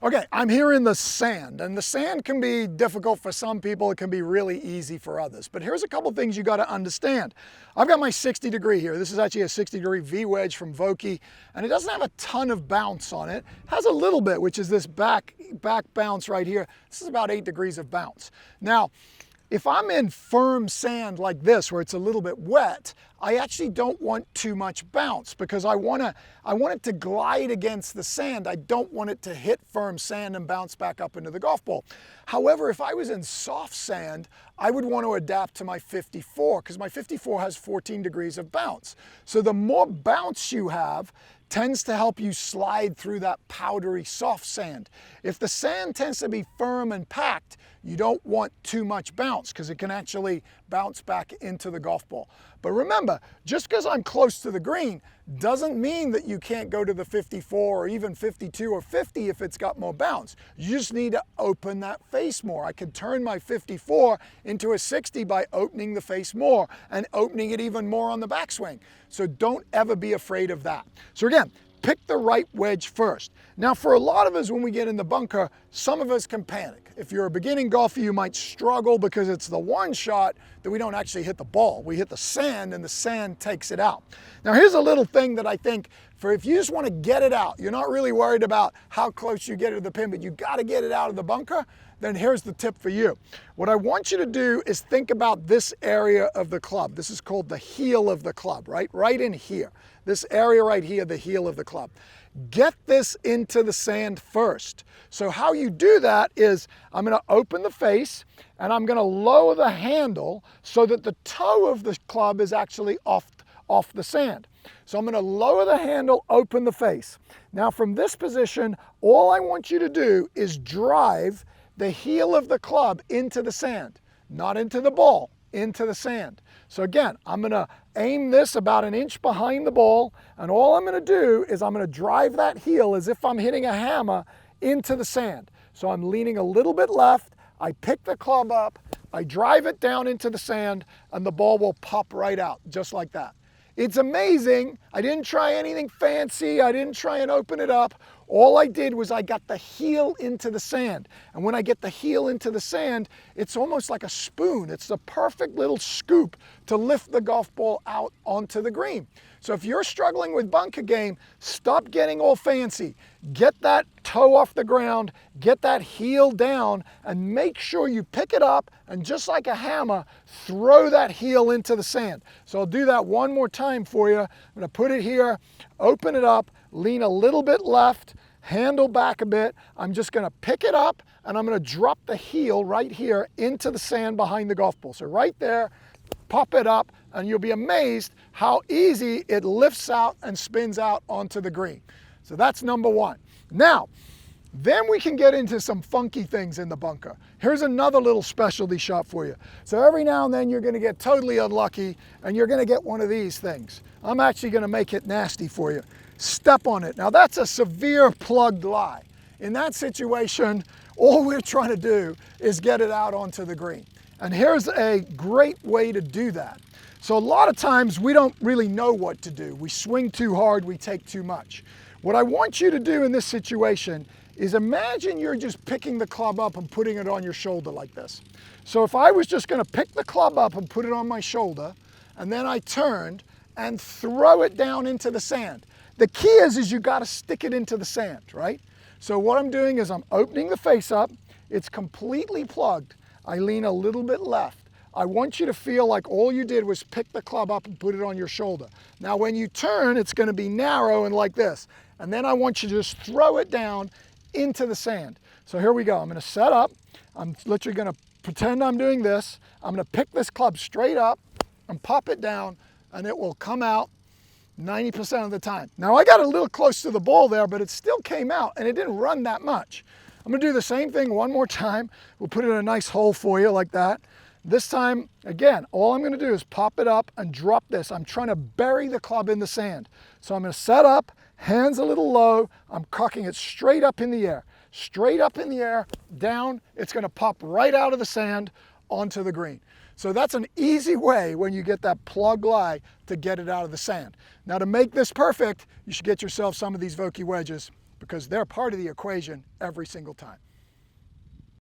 Okay, I'm here in the sand, and the sand can be difficult for some people. It can be really easy for others. But here's a couple things you got to understand. I've got my 60 degree here. This is actually a 60 degree V-wedge from Vokey, and it doesn't have a ton of bounce on it. It has a little bit, which is this back bounce right here. This is about 8 degrees of bounce. Now, if I'm in firm sand like this, where it's a little bit wet, I actually don't want too much bounce because I want it to glide against the sand. I don't want it to hit firm sand and bounce back up into the golf ball. However, if I was in soft sand, I would want to adapt to my 54 because my 54 has 14 degrees of bounce. So the more bounce you have tends to help you slide through that powdery soft sand. If the sand tends to be firm and packed, you don't want too much bounce because it can actually bounce back into the golf ball. But remember, just because I'm close to the green doesn't mean that you can't go to the 54 or even 52 or 50 if it's got more bounce. You just need to open that face more. I could turn my 54 into a 60 by opening the face more and opening it even more on the backswing. So don't ever be afraid of that. So again, pick the right wedge first. Now for a lot of us, when we get in the bunker, some of us can panic. If you're a beginning golfer, you might struggle because it's the one shot that we don't actually hit the ball. We hit the sand and the sand takes it out. Now here's a little thing that I think for if you just want to get it out, you're not really worried about how close you get to the pin, but you got to get it out of the bunker, then here's the tip for you. What I want you to do is think about this area of the club. This is called the heel of the club, right? Right in here. This area right here, the heel of the club. Get this into the sand first. So how you do that is I'm going to open the face and I'm going to lower the handle so that the toe of the club is actually off the sand. So I'm going to lower the handle, open the face. Now from this position, all I want you to do is drive the heel of the club into the sand, not into the ball, into the sand. So again, I'm going to aim this about an inch behind the ball, and all I'm going to do is I'm going to drive that heel as if I'm hitting a hammer into the sand. So I'm leaning a little bit left, I pick the club up, I drive it down into the sand, and the ball will pop right out, just like that. It's amazing. I didn't try anything fancy. I didn't try and open it up. All I did was I got the heel into the sand. And when I get the heel into the sand, it's almost like a spoon. It's the perfect little scoop to lift the golf ball out onto the green. So if you're struggling with bunker game, stop getting all fancy. Get that toe off the ground, get that heel down, and make sure you pick it up and just like a hammer, throw that heel into the sand. So I'll do that one more time for you. I'm gonna put it here, open it up, lean a little bit left, handle back a bit. I'm just gonna pick it up and I'm gonna drop the heel right here into the sand behind the golf ball. So right there, pop it up, and you'll be amazed how easy it lifts out and spins out onto the green. So that's number one. Now, then we can get into some funky things in the bunker. Here's another little specialty shot for you. So every now and then you're gonna get totally unlucky and you're gonna get one of these things. I'm actually gonna make it nasty for you. Step on it. Now that's a severe plugged lie. In that situation, all we're trying to do is get it out onto the green. And here's a great way to do that. So a lot of times we don't really know what to do. We swing too hard, we take too much. What I want you to do in this situation is imagine you're just picking the club up and putting it on your shoulder like this. So if I was just gonna pick the club up and put it on my shoulder, and then I turned and throw it down into the sand. The key is you gotta stick it into the sand, right? So what I'm doing is I'm opening the face up, it's completely plugged. I lean a little bit left. I want you to feel like all you did was pick the club up and put it on your shoulder. Now when you turn, it's gonna be narrow and like this. And then I want you to just throw it down into the sand. So here we go. I'm gonna set up. I'm literally gonna pretend I'm doing this. I'm gonna pick this club straight up and pop it down, and it will come out 90% of the time. Now I got a little close to the ball there, but it still came out and it didn't run that much. I'm gonna do the same thing one more time. We'll put it in a nice hole for you like that. This time, again, all I'm gonna do is pop it up and drop this. I'm trying to bury the club in the sand. So I'm gonna set up, hands a little low, I'm cocking it straight up in the air. Straight up in the air, down, it's gonna pop right out of the sand onto the green. So that's an easy way when you get that plug lie to get it out of the sand. Now to make this perfect, you should get yourself some of these Vokey wedges, because they're part of the equation every single time.